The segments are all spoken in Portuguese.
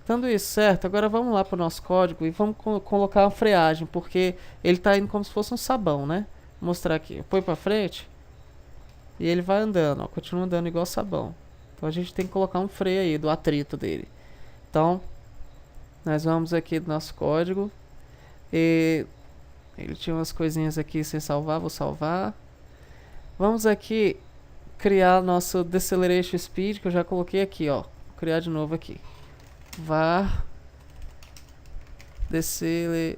Estando isso certo, agora vamos lá para o nosso código e vamos colocar uma freagem, porque ele está indo como se fosse um sabão, né? Vou mostrar aqui. Põe para frente e ele vai andando, ó, continua andando igual sabão. Então a gente tem que colocar um freio aí do atrito dele. Então, nós vamos aqui do nosso código e ele tinha umas coisinhas aqui sem salvar, vou salvar. Vamos aqui criar nosso Deceleration Speed, que eu já coloquei aqui, ó. Vou criar de novo aqui. Var Deceleration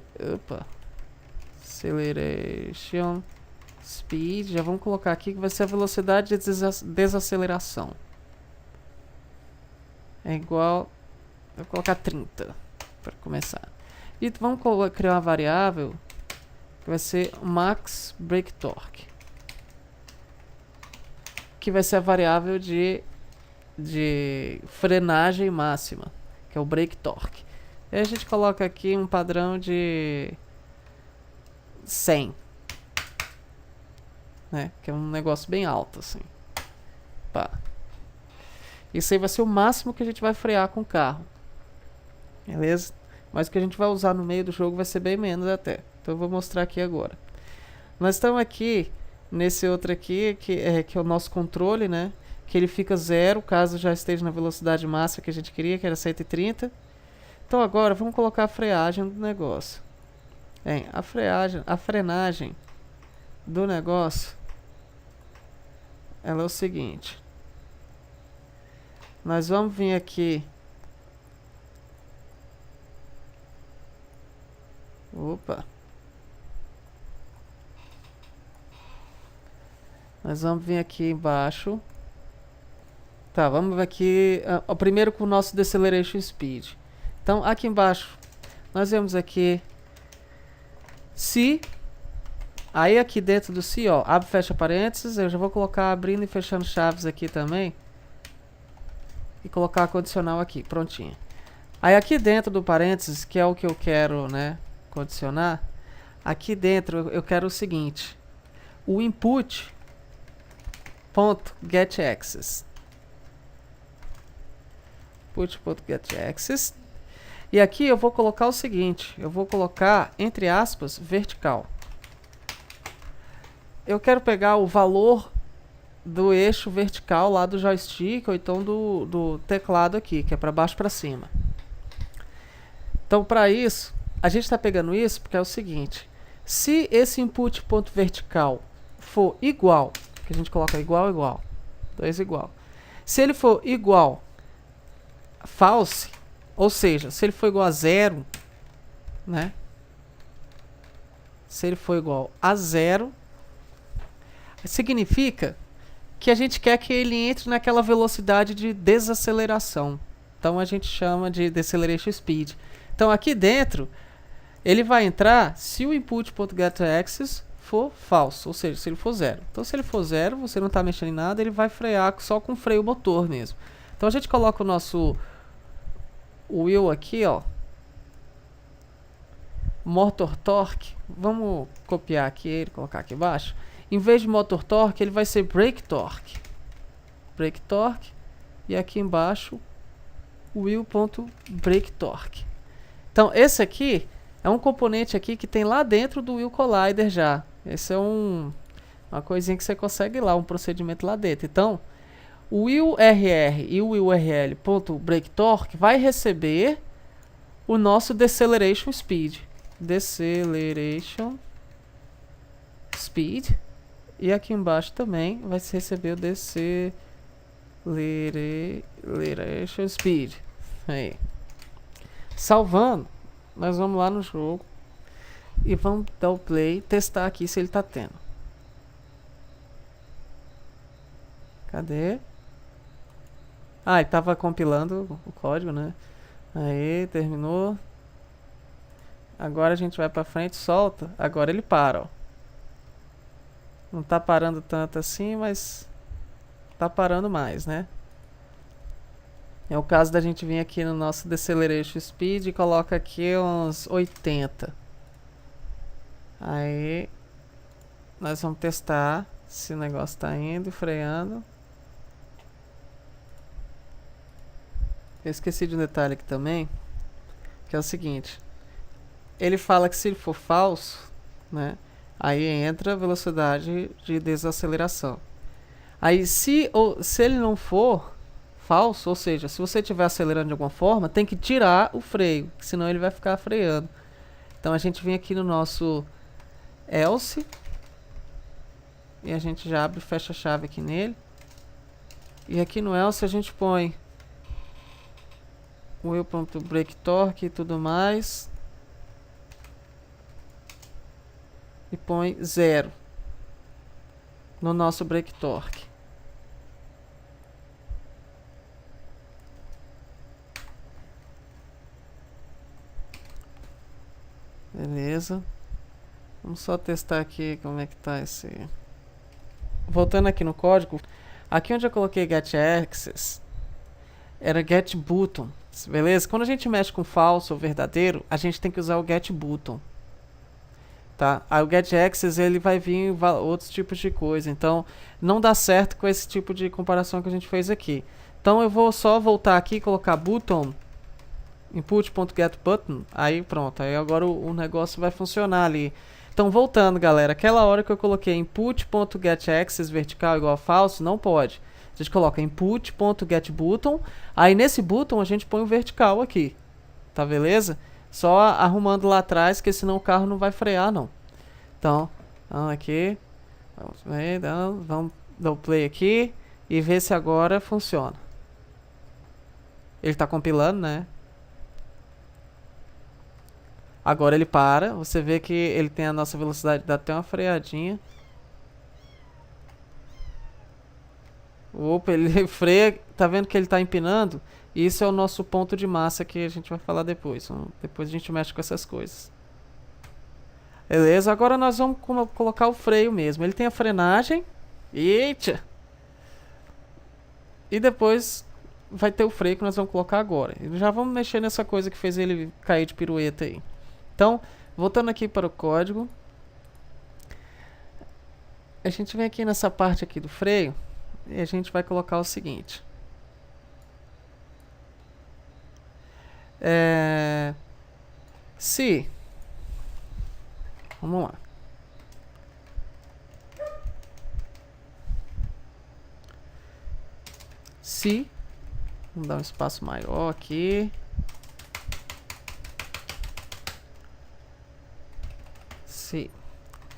Speed. Já vamos colocar aqui que vai ser a velocidade de desaceleração. É igual... Vou colocar 30 para começar. E vamos criar uma variável que vai ser Max Brake Torque, que vai ser a variável de frenagem máxima, que é o Brake Torque. E a gente coloca aqui um padrão de 100, né? Que é um negócio bem alto assim. Pá. Isso aí vai ser o máximo que a gente vai frear com o carro. Beleza? Mas o que a gente vai usar no meio do jogo vai ser bem menos até. Então eu vou mostrar aqui agora. Nós estamos aqui nesse outro aqui, que é o nosso controle, né? Que ele fica 0 caso já esteja na velocidade máxima que a gente queria, que era 130. Então agora vamos colocar a freagem do negócio. A frenagem do negócio, ela é o seguinte. Nós vamos vir aqui. Opa. Nós vamos vir aqui embaixo. Tá, vamos ver aqui. Primeiro com o nosso Deceleration Speed. Então, aqui embaixo, nós vemos aqui. Se. Aí aqui dentro do se, ó, abre e fecha parênteses. Eu já vou colocar abrindo e fechando chaves aqui também. E colocar a condicional aqui, prontinho. Aí aqui dentro do parênteses, que é o que eu quero, né, condicionar. Aqui dentro eu quero o seguinte. O input ponto get access. Input.getAccess. E aqui eu vou colocar o seguinte. Eu vou colocar, entre aspas, vertical. Eu quero pegar o valor do eixo vertical lá do joystick, ou então do teclado aqui, que é para baixo para cima. Então, para isso, a gente está pegando isso porque é o seguinte. Se esse input.vertical for igual, que a gente coloca igual, 2 igual. Se ele for igual false, ou seja, se ele for igual a 0, né? Se ele for igual a 0, significa que a gente quer que ele entre naquela velocidade de desaceleração. Então a gente chama de Deceleration Speed. Então aqui dentro, ele vai entrar se o input.getAccess for falso, ou seja, se ele for 0. Então se ele for 0, você não está mexendo em nada, ele vai frear só com freio motor mesmo. Então a gente coloca o nosso wheel aqui, ó. Motor torque. Vamos copiar aqui ele, colocar aqui embaixo. Em vez de motor torque, ele vai ser brake torque. Brake torque. E aqui embaixo, wheel.brake torque. Então esse aqui é um componente aqui que tem lá dentro do Wheel Collider já. Esse é uma coisinha que você consegue lá, um procedimento lá dentro. Então, o WheelRR e o WheelRL.BrakeTorque vai receber o nosso Deceleration Speed. Deceleration Speed. E aqui embaixo também vai receber o Deceleration Speed. Aí. Salvando, nós vamos lá no jogo e vamos dar o play, testar aqui se ele está tendo. Cadê? Ah, ele estava compilando o código, né? Aí, terminou. Agora a gente vai para frente, solta. Agora ele para, ó. Não está parando tanto assim, mas está parando mais, né? É o caso da gente vir aqui no nosso Deceleration Speed e coloca aqui uns 80. Aí nós vamos testar se o negócio está indo, freando. Eu esqueci de um detalhe aqui também. que é o seguinte. Ele fala que se ele for falso, né, aí entra a velocidade de desaceleração. Aí se ele não for falso, ou seja, se você estiver acelerando de alguma forma, tem que tirar o freio, senão ele vai ficar freando. Então a gente vem aqui no nosso else e a gente já abre e fecha a chave aqui nele. E aqui no else a gente põe o will.breakTorque e tudo mais. E põe 0 no nosso breakTorque. Beleza. Vamos só testar aqui como é que tá esse... Voltando aqui no código, aqui onde eu coloquei getAccess, era getButton, beleza? Quando a gente mexe com falso ou verdadeiro, a gente tem que usar o getButton. Tá? Aí o getAccess ele vai vir outros tipos de coisa, então não dá certo com esse tipo de comparação que a gente fez aqui. Então eu vou só voltar aqui e colocar button input.getButton, aí pronto, aí agora o negócio vai funcionar ali. Então voltando, galera, aquela hora que eu coloquei input.getAccess vertical igual a falso, não pode. A gente coloca input.getButton, aí nesse button a gente põe o vertical aqui, tá beleza? Só arrumando lá atrás, que senão o carro não vai frear, não. Então, vamos aqui. Vamos dar o play aqui e ver se agora funciona. Ele está compilando, né? Agora ele para. Você vê que ele tem a nossa velocidade, dá até uma freadinha. Opa, ele freia. Tá vendo que ele está empinando? Isso é o nosso ponto de massa que a gente vai falar depois. Depois a gente mexe com essas coisas. Beleza, agora nós vamos colocar o freio mesmo. Ele tem a frenagem. Eita! E depois vai ter o freio que nós vamos colocar agora. E já vamos mexer nessa coisa que fez ele cair de pirueta aí. Então, voltando aqui para o código. A gente vem aqui nessa parte aqui do freio. E a gente vai colocar o seguinte. Se vamos lá, se vamos dar um espaço maior aqui, se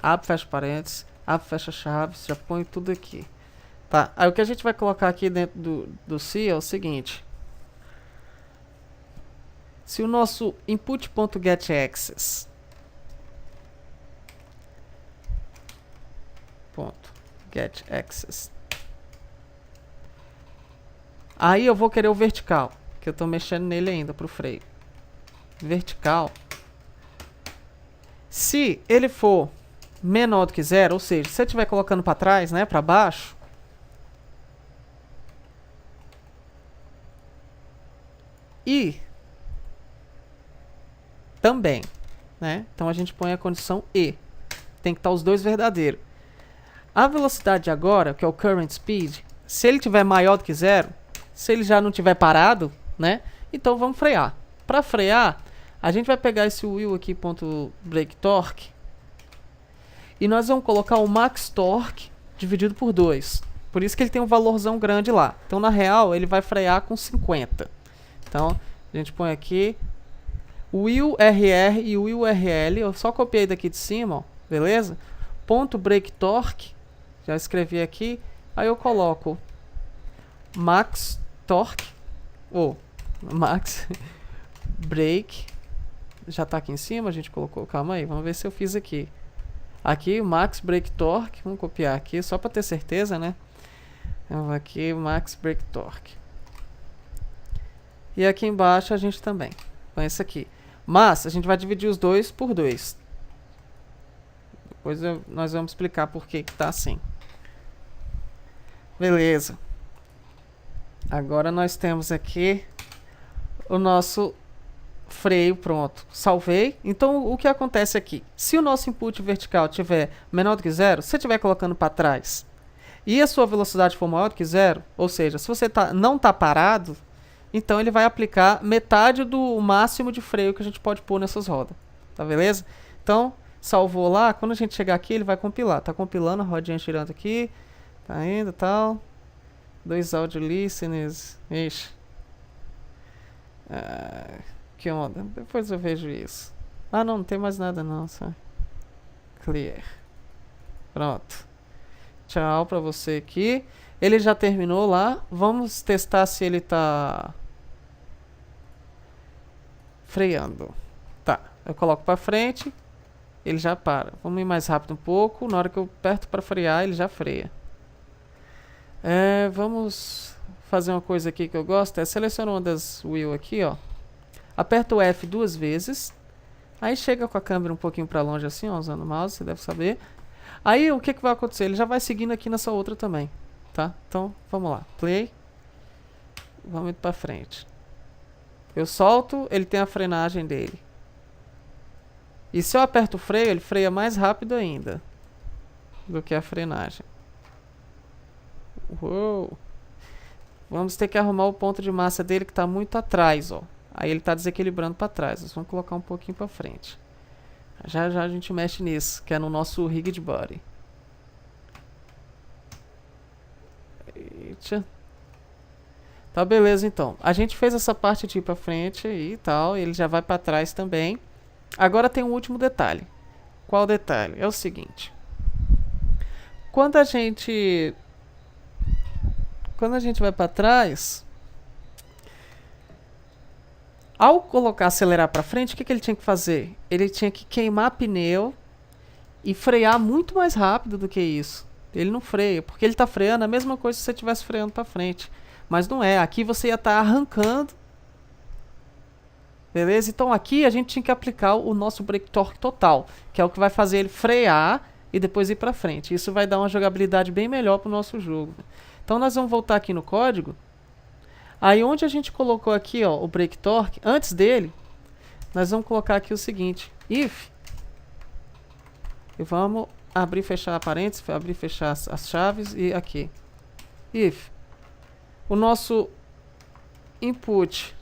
abre, fecha parênteses, abre, fecha chaves, já põe tudo aqui, tá? Aí o que a gente vai colocar aqui dentro do se é o seguinte. Se o nosso input.getAccess .getAccess, aí eu vou querer o vertical, que eu estou mexendo nele ainda para o freio. Vertical. Se ele for menor do que 0, ou seja, se você estiver colocando para trás, né, para baixo, e também, né? Então a gente põe a condição e. Tem que estar os dois verdadeiros. A velocidade agora, que é o current speed, se ele tiver maior do que 0, se ele já não tiver parado, né? Então vamos frear. Para frear, a gente vai pegar esse will aqui, .breakTorque, e nós vamos colocar o max torque dividido por 2. Por isso que ele tem um valorzão grande lá. Então na real ele vai frear com 50. Então a gente põe aqui o will.rr e o will.rl, eu só copiei daqui de cima, ó, beleza? .breakTorque, já escrevi aqui, aí eu coloco max torque, ou max break, já tá aqui em cima, a gente colocou, calma aí, vamos ver se eu fiz aqui. Aqui, max breakTorque, vamos copiar aqui, só para ter certeza, né? Vamos aqui, max breakTorque. E aqui embaixo a gente também, com esse aqui. Mas a gente vai dividir os dois por 2. Depois nós vamos explicar por que tá assim. Beleza. Agora nós temos aqui o nosso freio pronto. Salvei. Então o que acontece aqui? Se o nosso input vertical tiver menor do que 0, se você estiver colocando para trás e a sua velocidade for maior do que 0, ou seja, se você não está parado, então ele vai aplicar metade do máximo de freio que a gente pode pôr nessas rodas. Tá beleza? Então, salvou lá, quando a gente chegar aqui ele vai compilar. Tá compilando, a rodinha girando aqui, tá indo e tal. 2 audio listeners, ixi. Que onda, depois eu vejo isso. Ah não, não tem mais nada não, só clear. Pronto. Tchau pra você aqui. Ele já terminou lá. Vamos testar se ele tá freando. Tá, eu coloco pra frente, ele já para. Vamos ir mais rápido um pouco. Na hora que eu aperto pra frear, ele já freia. Vamos fazer uma coisa aqui que eu gosto. Seleciona uma das wheel aqui, ó. Aperta o F 2 vezes. Aí chega com a câmera um pouquinho pra longe assim, ó, usando o mouse, você deve saber. Aí o que vai acontecer? Ele já vai seguindo aqui nessa outra também, tá? Então, vamos lá. Play. Vamos indo pra frente. Eu solto, ele tem a frenagem dele. E se eu aperto o freio, ele freia mais rápido ainda do que a frenagem. Uou. Vamos ter que arrumar o ponto de massa dele que está muito atrás, ó. Aí ele está desequilibrando para trás. Nós vamos colocar um pouquinho para frente. Já já a gente mexe nisso, que é no nosso rigged body. Eita. Tá, beleza então. A gente fez essa parte de ir para frente e tal, ele já vai para trás também. Agora tem um último detalhe. Qual detalhe? É o seguinte. Quando a gente vai para trás, ao colocar acelerar para frente, o que ele tinha que fazer? Ele tinha que queimar pneu e frear muito mais rápido do que isso. Ele não freia, porque ele está freando a mesma coisa se você estivesse freando para frente. Mas não é. Aqui você ia estar arrancando. Beleza? Então aqui a gente tinha que aplicar o nosso brake torque total, que é o que vai fazer ele frear e depois ir para frente. Isso vai dar uma jogabilidade bem melhor para o nosso jogo. Então nós vamos voltar aqui no código. Aí onde a gente colocou aqui, ó, o brake torque, antes dele, nós vamos colocar aqui o seguinte: if. E vamos abrir e fechar parênteses, abrir e fechar as chaves e aqui. If. O nosso input.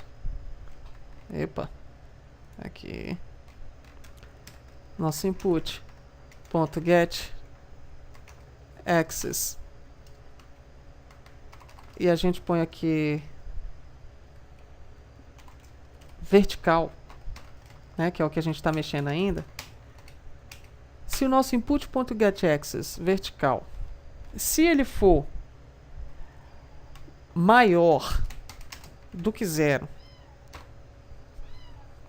Epa. Aqui. Nosso input. Ponto get. Access. E a gente põe aqui vertical, né, que é o que a gente está mexendo ainda. Se o nosso input.getAccess vertical, se ele for maior do que 0,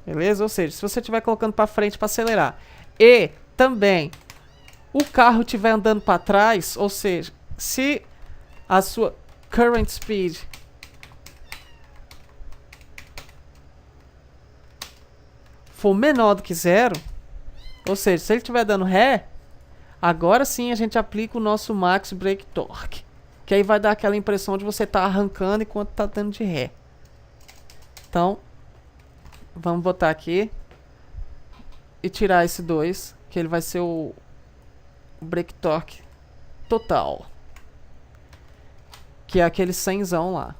beleza? Ou seja, se você estiver colocando para frente para acelerar e também o carro estiver andando para trás, ou seja, se a sua current speed for menor do que 0, ou seja, se ele estiver dando ré, agora sim a gente aplica o nosso max brake torque, que aí vai dar aquela impressão de você estar arrancando enquanto está dando de ré. Então, vamos botar aqui e tirar esse 2, que ele vai ser o brake torque total, que é aquele 100zão lá.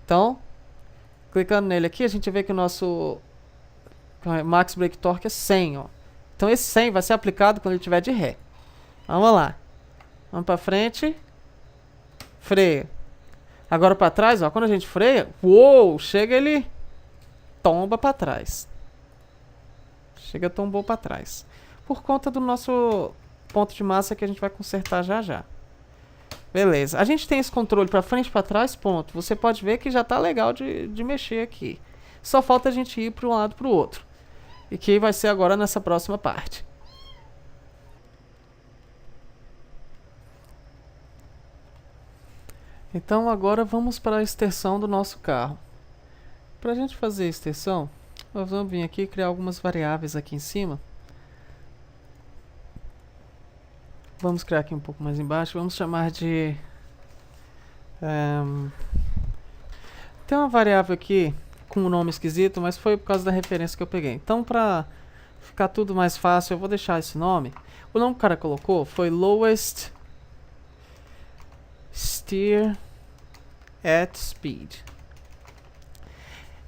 Então, clicando nele aqui, a gente vê que o nosso max brake torque é 100, ó. Então esse 100 vai ser aplicado quando ele estiver de ré. Vamos lá. Vamos para frente. Freia. Agora para trás, ó, quando a gente freia, uou, chega, ele tomba para trás. Chega, tombou para trás. Por conta do nosso ponto de massa que a gente vai consertar já já. Beleza. A gente tem esse controle para frente e para trás, ponto. Você pode ver que já tá legal de mexer aqui. Só falta a gente ir para um lado para o outro. E que vai ser agora nessa próxima parte. Então agora vamos para a extensão do nosso carro. Para a gente fazer a extensão, nós vamos vir aqui e criar algumas variáveis aqui em cima. Vamos criar aqui um pouco mais embaixo. Vamos chamar de... tem uma variável aqui com um nome esquisito, mas foi por causa da referência que eu peguei. Então, para ficar tudo mais fácil, eu vou deixar esse nome. O nome que o cara colocou foi lowest steer at speed.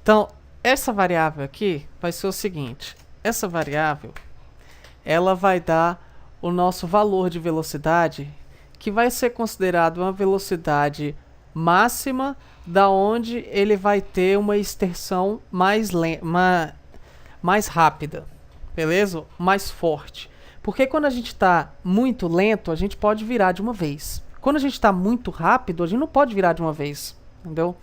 Então, essa variável aqui vai ser o seguinte. Essa variável, ela vai dar o nosso valor de velocidade, que vai ser considerado uma velocidade máxima, da onde ele vai ter uma extensão mais rápida, beleza? Mais forte. Porque quando a gente está muito lento, a gente pode virar de uma vez. Quando a gente está muito rápido, a gente não pode virar de uma vez, entendeu?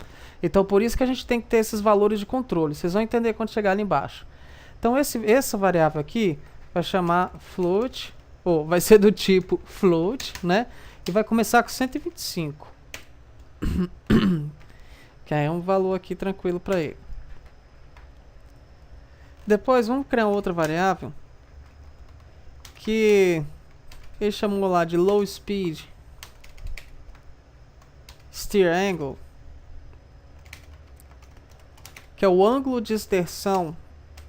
Então, por isso que a gente tem que ter esses valores de controle. Vocês vão entender quando chegar ali embaixo. Então, essa variável aqui vai chamar float, ou vai ser do tipo float, né? E vai começar com 125. Que aí é um valor aqui tranquilo para ele. Depois, vamos criar outra variável que ele chamou lá de low speed steer angle, que é o ângulo de extensão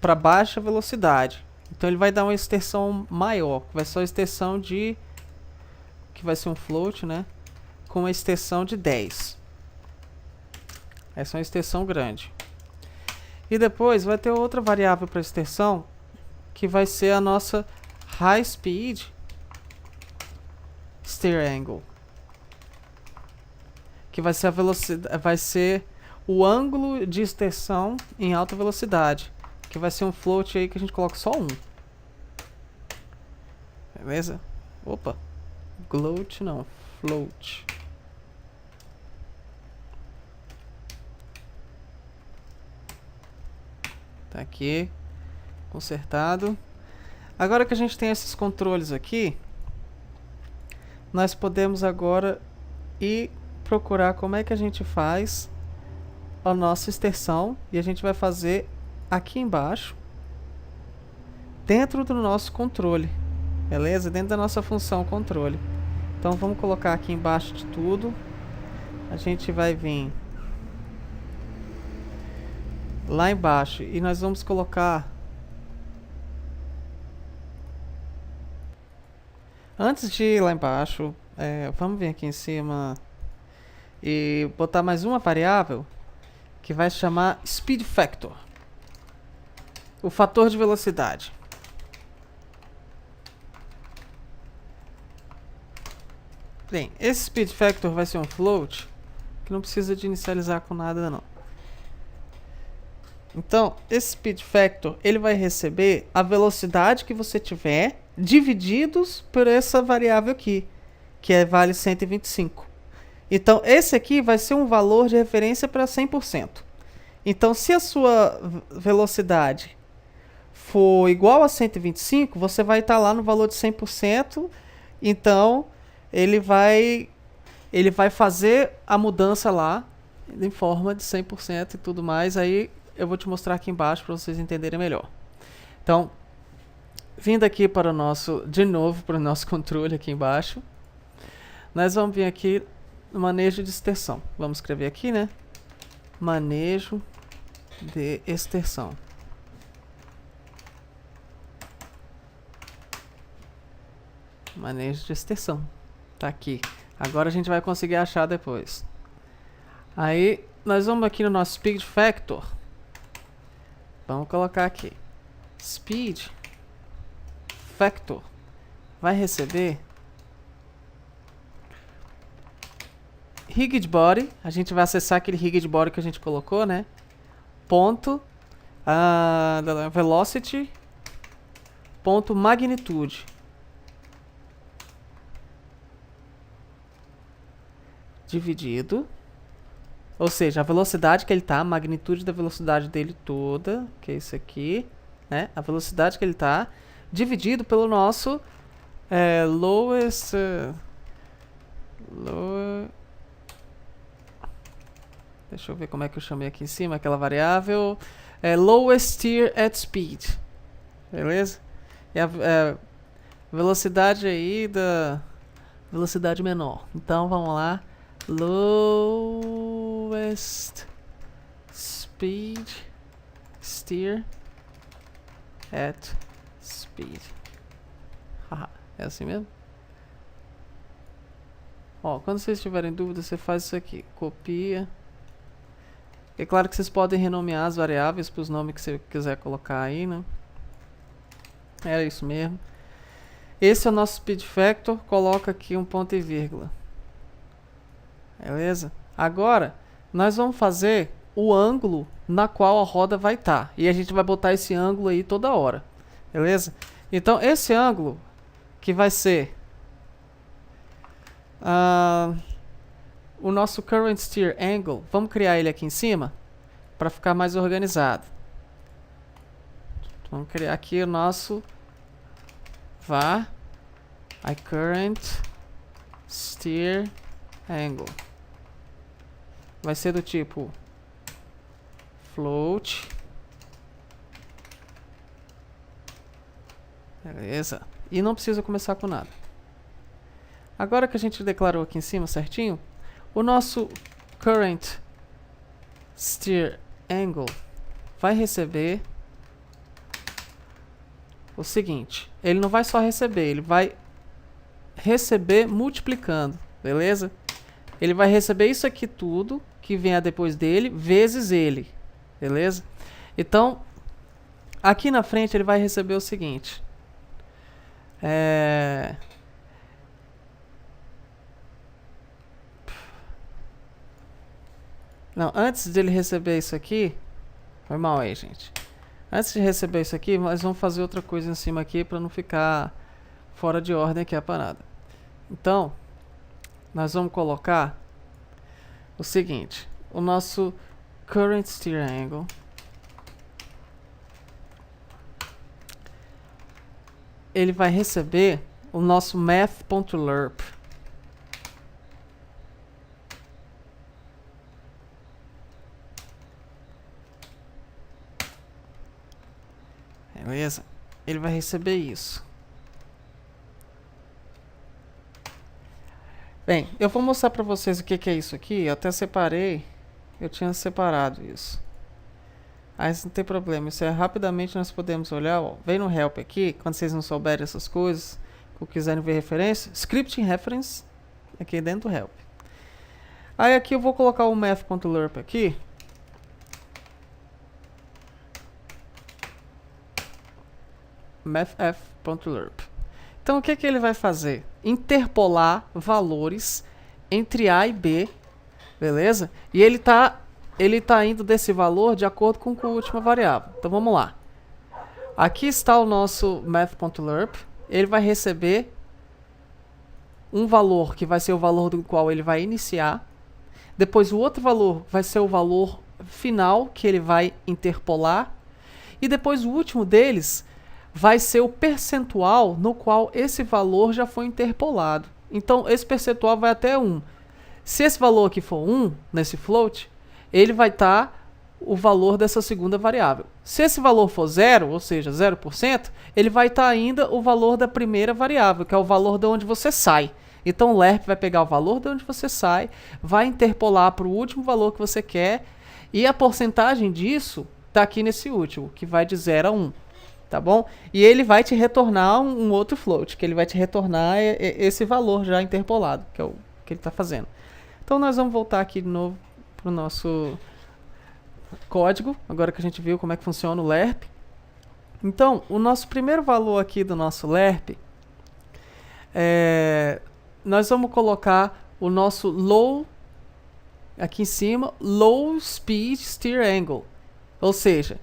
para baixa velocidade. Então ele vai dar uma extensão maior, que vai ser uma extensão de, que vai ser um float, né, com uma extensão de 10. Essa é uma extensão grande. E depois vai ter outra variável para extensão, que vai ser a nossa high speed steer angle, que vai ser a velocidade, vai ser o ângulo de extensão em alta velocidade, que vai ser um float aí que a gente coloca só um. Beleza? Opa. Gloat não, float. Tá aqui, consertado. Agora que a gente tem esses controles aqui, nós podemos agora ir procurar como é que a gente faz a nossa extensão, e a gente vai fazer aqui embaixo, dentro do nosso controle, beleza? Dentro da nossa função controle. Então vamos colocar aqui embaixo de tudo. A gente vai vir lá embaixo e nós vamos colocar, antes de ir lá embaixo, vamos vir aqui em cima e botar mais uma variável que vai chamar speed factor, o fator de velocidade. Bem, esse speed factor vai ser um float que não precisa de inicializar com nada não. Então, esse speed factor, ele vai receber a velocidade que você tiver divididos por essa variável aqui, que vale 125. Então, esse aqui vai ser um valor de referência para 100%. Então, se a sua velocidade for igual a 125, você vai estar lá no valor de 100%. Então, ele vai fazer a mudança lá em forma de 100% e tudo mais. Aí eu vou te mostrar aqui embaixo para vocês entenderem melhor. Então, vindo aqui para o nosso, de novo, para o nosso controle aqui embaixo, nós vamos vir aqui no manejo de extensão. Vamos escrever aqui, né? Manejo de extensão. Manejo de extensão. Tá aqui. Agora a gente vai conseguir achar depois. Aí, nós vamos aqui no nosso speed factor. Vamos colocar aqui. Speed factor vai receber rigged body. A gente vai acessar aquele rigged body que a gente colocou, né? Ponto velocity ponto magnitude dividido, ou seja, a velocidade que ele tá, a magnitude da velocidade dele toda, que é isso aqui, né? A velocidade que ele tá, dividido pelo nosso lowest deixa eu ver como é que eu chamei aqui em cima, aquela variável, lowest steer at speed, beleza? E a velocidade aí da velocidade menor. Então vamos lá, lowest speed steer at speed. Haha, é assim mesmo? Ó, quando vocês tiverem dúvida, você faz isso aqui, copia É claro que vocês podem renomear as variáveis para os nomes que você quiser colocar aí, né? É isso mesmo. Esse é o nosso speed factor, coloca aqui um ponto e vírgula. Beleza? Agora, nós vamos fazer o ângulo na qual a roda vai estar. E a gente vai botar esse ângulo aí toda hora. Beleza? Então, esse ângulo que vai ser o nosso current steer angle, vamos criar ele aqui em cima para ficar mais organizado. Vamos criar aqui o nosso var current steer angle. Vai ser do tipo float. Beleza. E não precisa começar com nada. Agora que a gente declarou aqui em cima certinho, o nosso current steer angle vai receber o seguinte. Ele não vai só receber, ele vai receber multiplicando, beleza? Ele vai receber isso aqui tudo que vier depois dele, vezes ele, beleza? Então, aqui na frente ele vai receber o seguinte. Não, antes de ele receber isso aqui, foi mal aí, gente. Antes de receber isso aqui, nós vamos fazer outra coisa em cima aqui para não ficar fora de ordem aqui a parada. Então, nós vamos colocar o seguinte, o nosso current steer angle ele vai receber o nosso math.lerp. Beleza? Ele vai receber isso. Bem, eu vou mostrar para vocês o que é isso aqui. Eu até separei. Eu tinha separado isso. Mas não tem problema. Isso é rapidamente nós podemos olhar. Ó, vem no help aqui. Quando vocês não souberem essas coisas, ou quiserem ver referência, scripting reference aqui dentro do help. Aí aqui eu vou colocar o math.lerp aqui. mathf.lerp. Então o que ele vai fazer? Interpolar valores entre A e B, beleza? E ele tá indo desse valor de acordo com a última variável. Então vamos lá. Aqui está o nosso math.lerp. Ele vai receber um valor que vai ser o valor do qual ele vai iniciar. Depois o outro valor vai ser o valor final que ele vai interpolar. E depois o último deles vai ser o percentual no qual esse valor já foi interpolado. Então, esse percentual vai até 1. Se esse valor aqui for 1, nesse float, ele vai estar o valor dessa segunda variável. Se esse valor for 0, ou seja, 0%, ele vai estar ainda o valor da primeira variável, que é o valor de onde você sai. Então, o lerp vai pegar o valor de onde você sai, vai interpolar para o último valor que você quer, e a porcentagem disso está aqui nesse último, que vai de 0 a 1. Tá bom? E ele vai te retornar um outro float, que ele vai te retornar esse valor já interpolado, que é o que ele está fazendo. Então nós vamos voltar aqui de novo para o nosso código, agora que a gente viu como é que funciona o lerp. Então, o nosso primeiro valor aqui do nosso lerp, nós vamos colocar o nosso low, aqui em cima, low speed steer angle, ou seja,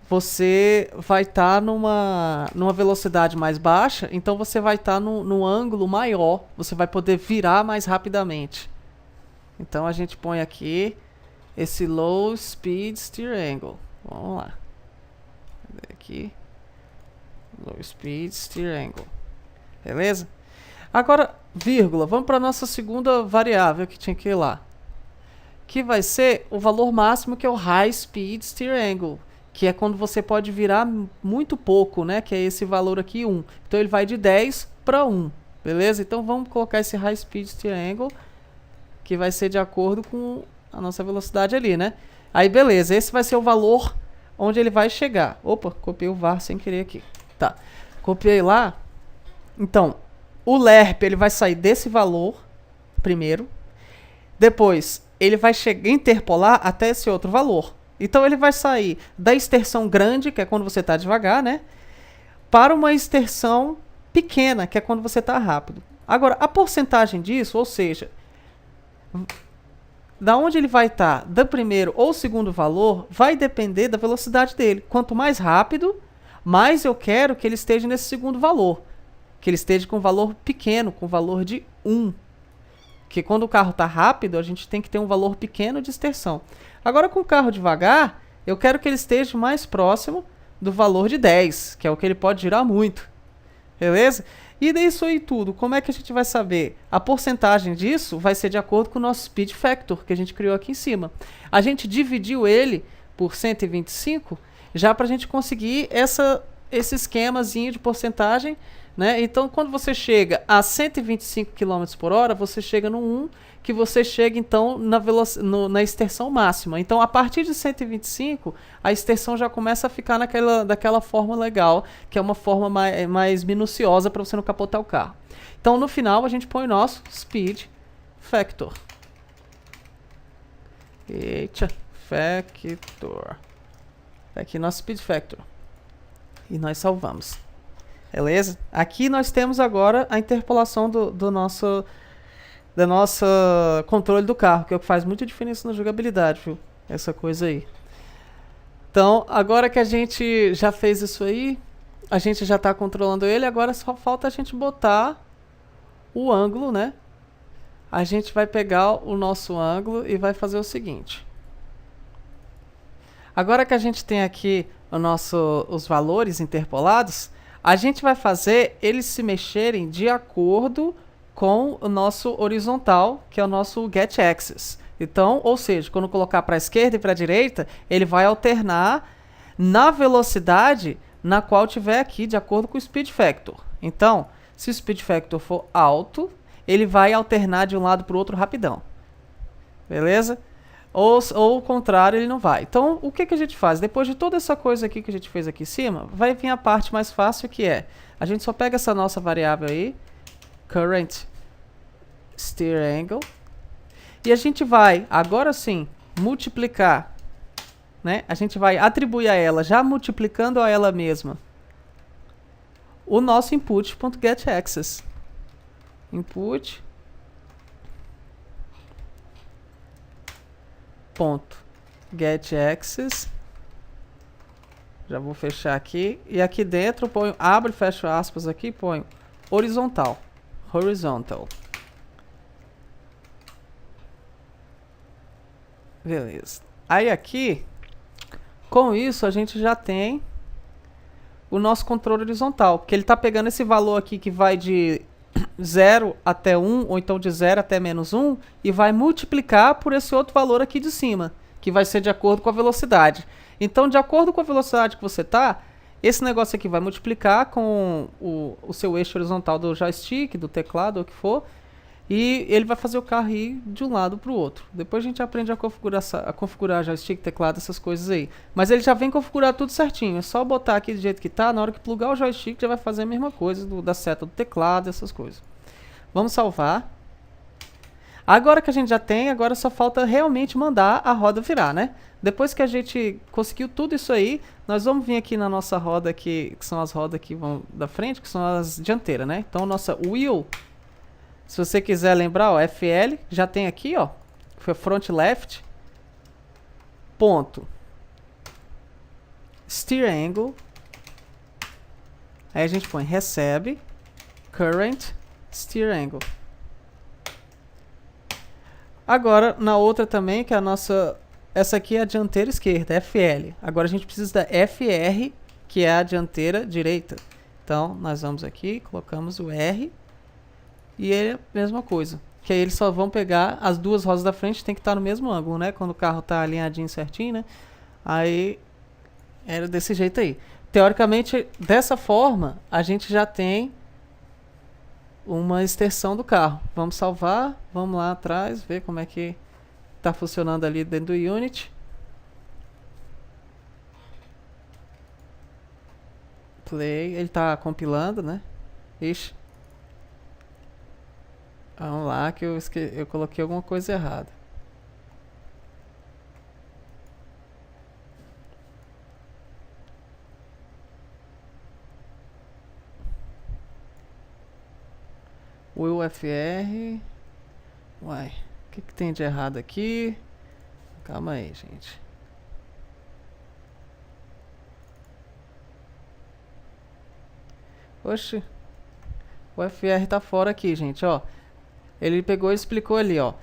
você vai estar numa velocidade mais baixa, então você vai estar num ângulo maior, você vai poder virar mais rapidamente. Então a gente põe aqui esse low speed steer angle. Vamos lá. Cadê aqui? Low speed steer angle. Beleza? Agora, vírgula, vamos para a nossa segunda variável que tinha que ir lá. Que vai ser o valor máximo, que é o high speed steer angle, que é quando você pode virar muito pouco, né? Que é esse valor aqui, 1. Então ele vai de 10 para 1, beleza? Então vamos colocar esse high speed steer angle, que vai ser de acordo com a nossa velocidade ali, né? Aí beleza, esse vai ser o valor onde ele vai chegar. Opa, copiei o var sem querer aqui. Tá, copiei lá. Então, o lerp ele vai sair desse valor primeiro. Depois, ele vai interpolar até esse outro valor. Então ele vai sair da extensão grande, que é quando você está devagar, né? Para uma extensão pequena, que é quando você está rápido. Agora, a porcentagem disso, ou seja, da onde ele vai estar, do primeiro ou segundo valor, vai depender da velocidade dele. Quanto mais rápido, mais eu quero que ele esteja nesse segundo valor. Que ele esteja com um valor pequeno, com valor de 1. Porque quando o carro está rápido, a gente tem que ter um valor pequeno de extensão. Agora, com o carro devagar, eu quero que ele esteja mais próximo do valor de 10, que é o que ele pode girar muito. Beleza? E disso aí tudo, como é que a gente vai saber? A porcentagem disso vai ser de acordo com o nosso speed factor, que a gente criou aqui em cima. A gente dividiu ele por 125, já para a gente conseguir esse esquemazinho de porcentagem, né? Então, quando você chega a 125 km por hora, você chega no 1, que você chega, então, na extensão máxima. Então, a partir de 125, a extensão já começa a ficar daquela forma legal, que é uma forma mais minuciosa para você não capotar o carro. Então, no final, a gente põe o nosso speed factor. Eita, factor. Aqui nosso speed factor. E nós salvamos. Beleza? Aqui nós temos agora a interpolação do nosso controle do carro, que é o que faz muita diferença na jogabilidade, viu? Essa coisa aí. Então, agora que a gente já fez isso aí, a gente já está controlando ele, agora só falta a gente botar o ângulo, né? A gente vai pegar o nosso ângulo e vai fazer o seguinte. Agora que a gente tem aqui os valores interpolados, a gente vai fazer eles se mexerem de acordo com o nosso horizontal, que é o nosso get axis. Então, ou seja, quando colocar para a esquerda e para a direita, ele vai alternar na velocidade na qual tiver aqui, de acordo com o speed factor. Então, se o speed factor for alto, ele vai alternar de um lado para o outro rapidão. Beleza? Ou o contrário, ele não vai. Então, o que a gente faz? Depois de toda essa coisa aqui que a gente fez aqui em cima, vai vir a parte mais fácil, que é, a gente só pega essa nossa variável aí, current steer angle, e a gente vai, agora sim, multiplicar, né? A gente vai atribuir a ela, já multiplicando a ela mesma, o nosso input.getAxis. Input ponto getAxis. Já vou fechar aqui. E aqui dentro ponho, abro e fecho aspas aqui, ponho horizontal. Horizontal. Beleza. Aí aqui, com isso a gente já tem o nosso controle horizontal, porque ele está pegando esse valor aqui que vai de 0 até 1, ou então de 0 até menos 1, e vai multiplicar por esse outro valor aqui de cima, que vai ser de acordo com a velocidade. Então, de acordo com a velocidade que você está, esse negócio aqui vai multiplicar com o seu eixo horizontal do joystick, do teclado, ou o que for, e ele vai fazer o carro ir de um lado para o outro. Depois a gente aprende a configurar joystick, teclado, essas coisas aí. Mas ele já vem configurado tudo certinho. É só botar aqui do jeito que está. Na hora que plugar o joystick já vai fazer a mesma coisa da seta do teclado, essas coisas. Vamos salvar. Agora que a gente já tem, agora só falta realmente mandar a roda virar, né? Depois que a gente conseguiu tudo isso aí, nós vamos vir aqui na nossa roda aqui, que são as rodas que vão da frente, que são as dianteiras, né? Então, nossa wheel, se você quiser lembrar, ó, FL, já tem aqui, ó, foi front left, ponto, steer angle, aí a gente põe recebe, current, steer angle. Agora, na outra também, que é a nossa, essa aqui é a dianteira esquerda, FL. Agora a gente precisa da FR, que é a dianteira direita. Então, nós vamos aqui, colocamos o R, e ele é a mesma coisa. Que aí eles só vão pegar as duas rodas da frente, tem que estar no mesmo ângulo, né? Quando o carro está alinhadinho certinho, né? Aí, era desse jeito aí. Teoricamente, dessa forma, a gente já tem uma extensão do carro. Vamos salvar, vamos lá atrás, ver como é que está funcionando ali dentro do Unity. Play, ele está compilando, né? Ixi. Vamos lá que eu coloquei alguma coisa errada. Will FR. Uai, o que tem de errado aqui? Calma aí, gente. Oxi. O FR tá fora aqui, gente, ó. Ele pegou e explicou ali, ó.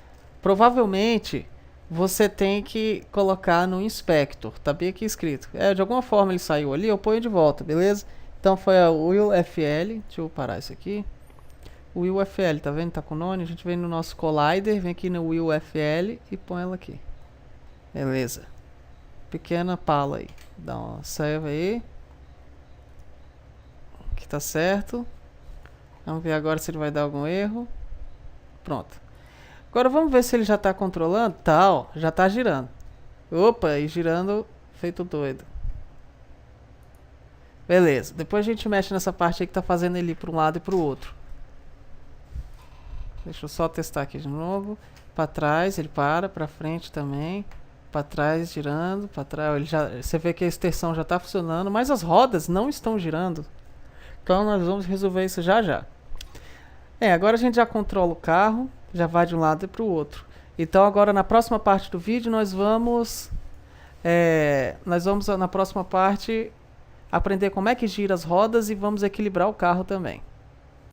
Provavelmente você tem que colocar no Inspector. Tá bem aqui escrito. De alguma forma ele saiu ali, eu ponho de volta, beleza? Então foi a Will FL. Deixa eu parar isso aqui. Will FL, tá vendo? Tá com o nome. A gente vem no nosso Collider, vem aqui no Will FL e põe ela aqui. Beleza. Pequena pala aí. Dá uma save aí. Aqui tá certo. Vamos ver agora se ele vai dar algum erro. Pronto. Agora vamos ver se ele já tá controlando. Tá, ó. Já tá girando. Opa, e girando feito doido. Beleza. Depois a gente mexe nessa parte aí que tá fazendo ele ir para um lado e pro outro. Deixa eu só testar aqui de novo. Para trás, ele para frente também. Para trás, girando. Para trás, ele já, você vê que a extensão já tá funcionando, mas as rodas não estão girando. Então nós vamos resolver isso já já. Agora a gente já controla o carro, já vai de um lado e para o outro. Então agora na próxima parte do vídeo nós vamos na próxima parte aprender como é que gira as rodas e vamos equilibrar o carro também.